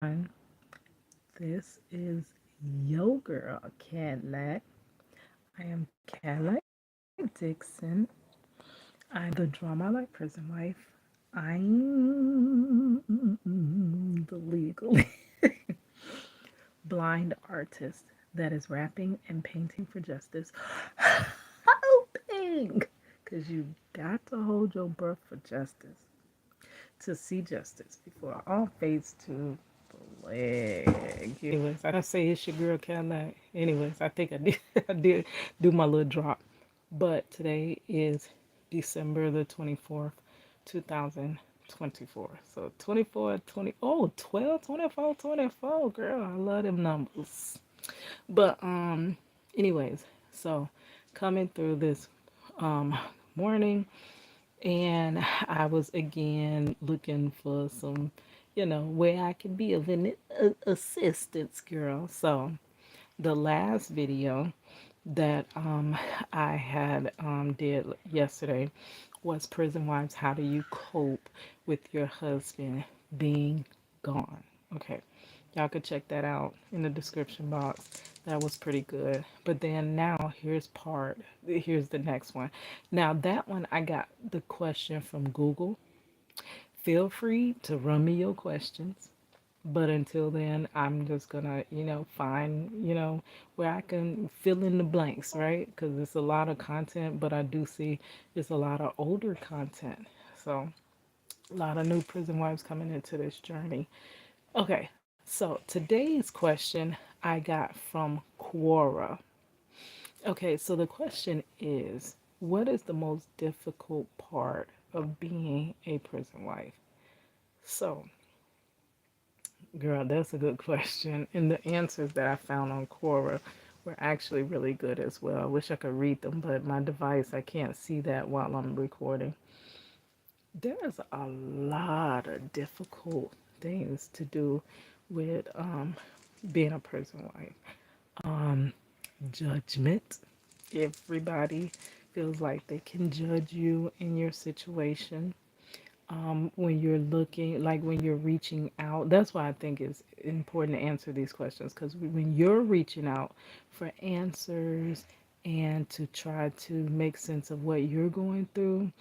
everyone. This is Yo Girl Cadillac. I am Cadillac Dixon. I'm the drama like prison wife. I'm the legally blind artist that is rapping and painting for justice. Hoping! Because you got to hold your breath for justice. To see justice before all fades to black. Anyways, I say it's your girl Cadillac. Anyways, I think I did I did do my little drop. But today is December the 24th, 2024. So 24, 20, oh, 12, 24, 24. Girl, I love them numbers. But anyways, so coming through this um morning, and I was again looking for some, where I could be of an assistance, girl. So the last video that I had did yesterday was Prison Wives, how do you cope with your husband being gone? Okay. Y'all could check that out in the description box. That was pretty good. But then now here's the next one. Now that one I got the question from Google. Feel free to run me your questions. But until then, I'm just gonna, find, where I can fill in the blanks, right? Because it's a lot of content, but I do see it's a lot of older content. So a lot of new prison wives coming into this journey. Okay, so today's question I got from Quora. Okay, so the question is, what is the most difficult part of being a prison wife? So, girl, that's a good question. And the answers that I found on Quora were actually really good as well. I wish I could read them, but my device, I can't see that while I'm recording. There's a lot of difficult things to do with being a prison wife. Um, Judgment. Everybody feels like they can judge you in your situation. When you're looking, like when you're reaching out, that's why I think it's important to answer these questions, because when you're reaching out for answers and to try to make sense of what you're going through,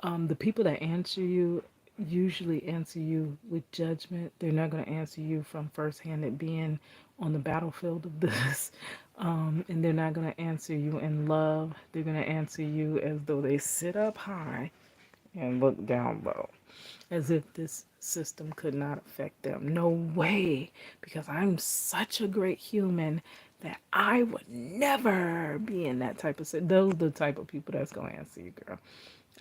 the people that answer you usually answer you with judgment. They're not going to answer you from firsthand it being on the battlefield of this. And they're not going to answer you in love. They're going to answer you as though they sit up high and look down low, as if this system could not affect them. No way, because I'm such a great human that I would never be in that type of those are the type of people that's going to answer you, girl.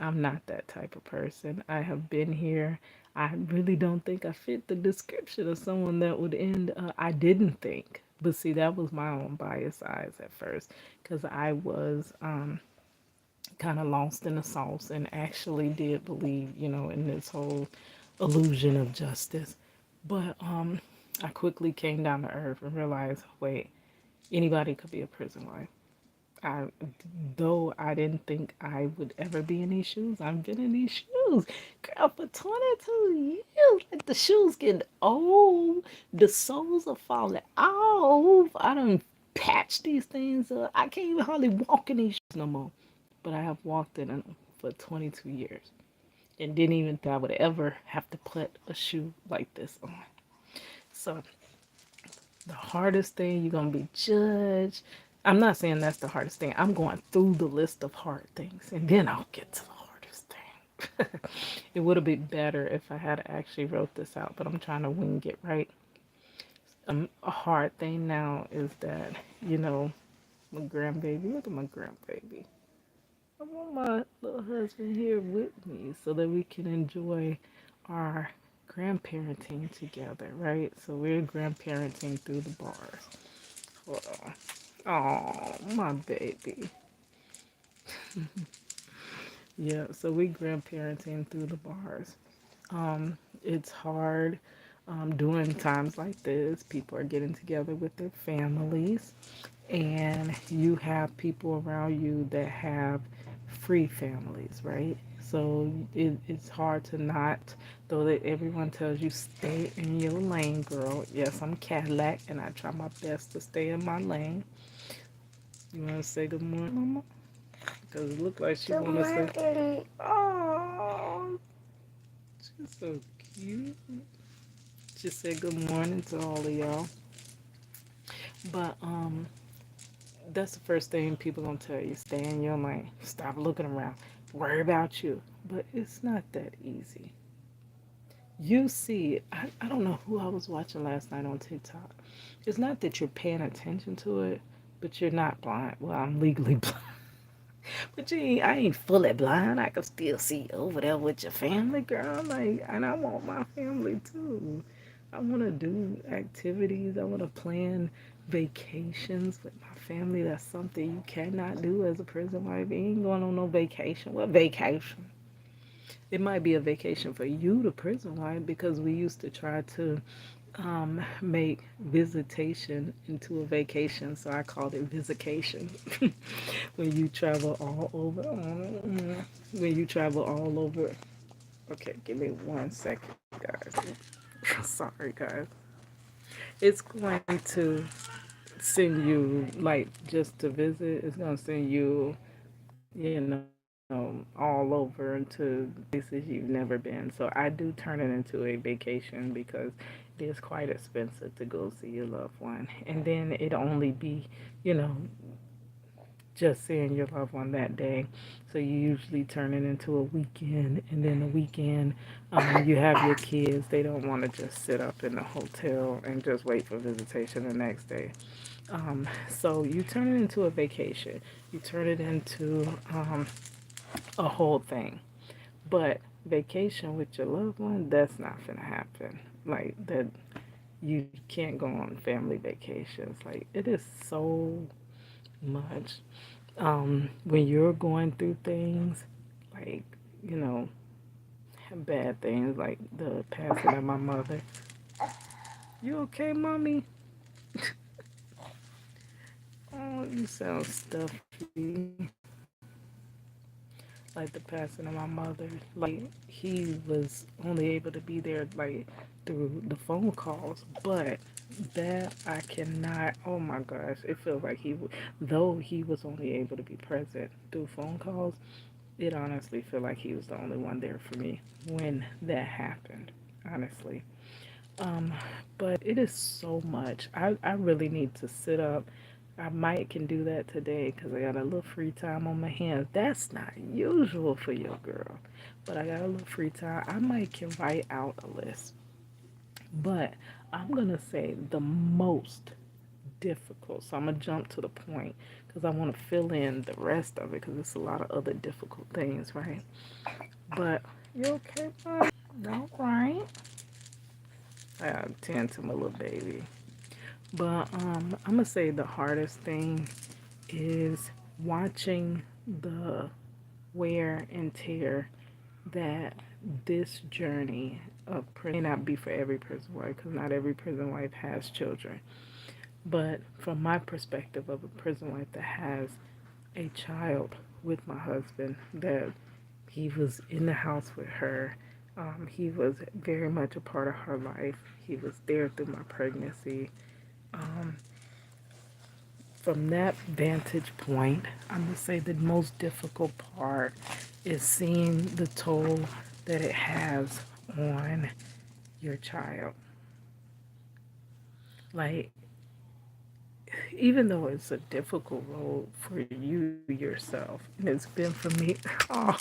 I'm not that type of person. I have been here. I really don't think I fit the description of someone that would end. I didn't think. But see, that was my own biased eyes at first, because I was kind of lost in the sauce and actually did believe, in this whole illusion of justice. But I quickly came down to earth and realized, wait, anybody could be a prison wife. I, though I didn't think I would ever be in these shoes, I've been in these shoes, girl, for 22 years. Like the shoes getting old, the soles are falling off. I don't patch these things up. I can't even hardly walk in these shoes no more. But I have walked in them for 22 years and didn't even think I would ever have to put a shoe like this on. So the hardest thing, you're gonna be judged. I'm not saying that's the hardest thing. I'm going through the list of hard things and then I'll get to the hardest thing. It would have been better if I had actually wrote this out, but I'm trying to wing it, right? A hard thing now is that, my grandbaby, look at my grandbaby. I want my little husband here with me so that we can enjoy our grandparenting together, right? So we're grandparenting through the bars. Hold on. Oh, my baby. Yeah, so we grandparenting through the bars. It's hard during times like this. People are getting together with their families, and you have people around you that have free families, right? So it's hard to not, though that everyone tells you stay in your lane, girl. Yes, I'm Cadillac, and I try my best to stay in my lane. You want to say good morning, Mama? Because it looked like she want to say, oh, she's so cute. She said good morning to all of y'all. But that's the first thing people gonna tell you. Stay in your lane. Stop looking around. Worry about you. But it's not that easy. You see, I don't know who I was watching last night on TikTok. It's not that you're paying attention to it, but you're not blind. Well, I'm legally blind. But I ain't fully blind. I can still see over there with your family, girl. Like, and I want my family too. I want to do activities. I want to plan vacations with my family. That's something you cannot do as a prison wife. You ain't going on no vacation. What vacation? It might be a vacation for you, the prison wife, because we used to try to make visitation into a vacation, so I called it visitation. When you travel all over, when you travel all over. Okay, give me 1 second, guys. Sorry, guys. It's going to send you like just to visit. It's going to send you, all over into places you've never been. So I do turn it into a vacation because it is quite expensive to go see your loved one. And then it only be, you know, just seeing your loved one that day. So you usually turn it into a weekend, and then the weekend, you have your kids. They don't want to just sit up in the hotel and just wait for visitation the next day. So you turn it into a vacation. You turn it into a whole thing. But vacation with your loved one, that's not gonna happen. Like that, you can't go on family vacations. Like it is so much. When you're going through things, like you know, bad things like the passing of my mother. You okay, mommy? Oh, you sound stuffy. Like the passing of my mother. Like he was only able to be there like through the phone calls, but that I cannot. Oh my gosh, it feels like though he was only able to be present through phone calls. It honestly feel like he was the only one there for me when that happened. Honestly, um, but it is so much. I really need to sit up. I might can do that today because I got a little free time on my hands. That's not usual for your girl, but I got a little free time. I might can write out a list, but I'm gonna say the most difficult. So I'm gonna jump to the point because I want to fill in the rest of it because it's a lot of other difficult things, right? But you okay, bud? All right. I gotta tend to my little baby. But I'm gonna say the hardest thing is watching the wear and tear that this journey of prison may not be for every prison wife because not every prison wife has children. But from my perspective of a prison wife that has a child with my husband, that he was in the house with her. He was very much a part of her life. He was there through my pregnancy. Um, from that vantage point, I'm going to say the most difficult part is seeing the toll that it has on your child. Like, even though it's a difficult role for you yourself, and it's been for me, oh,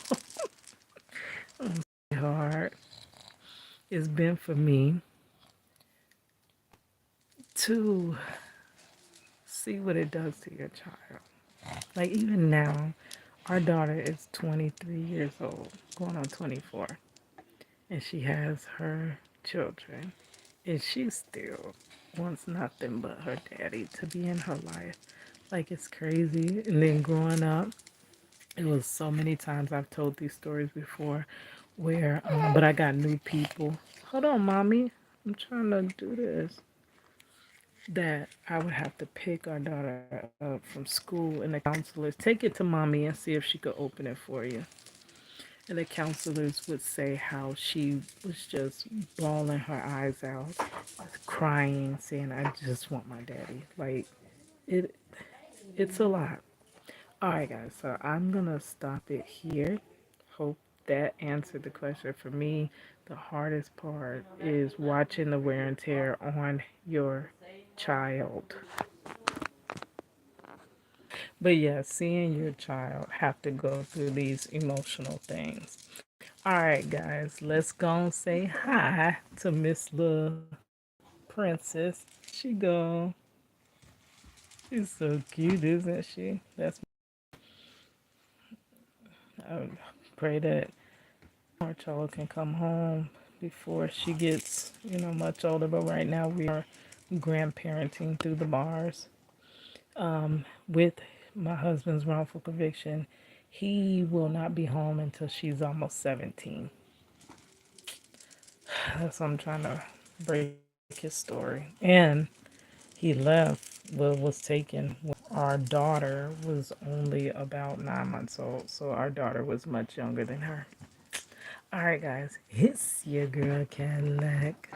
hard. It's been for me to see what it does to your child. Like, even now, our daughter is 23 years old, going on 24, and she has her children, and she still wants nothing but her daddy to be in her life. Like, it's crazy. And then growing up, it was so many times I've told these stories before where, but I got new people. Hold on, mommy. I'm trying to do this. That I would have to pick our daughter up from school and the counselors take it to mommy and see if she could open it for you. And the counselors would say how she was just bawling her eyes out, crying, saying, "I just want my daddy." Like it, it's a lot. All right, guys. So I'm gonna stop it here. Hope that answered the question. For me, the hardest part is watching the wear and tear on your child. But yeah, seeing your child have to go through these emotional things. All right, guys, let's go and say hi to Miss Little Princess. She go. She's so cute, isn't she? That's. I pray that our child can come home before she gets, much older. But right now we are grandparenting through the bars. With my husband's wrongful conviction, he will not be home until she's almost 17. That's what I'm trying to break his story. And he left, well, was taken when our daughter was only about 9 months old. So our daughter was much younger than her. All right, guys, it's your girl Cadillac.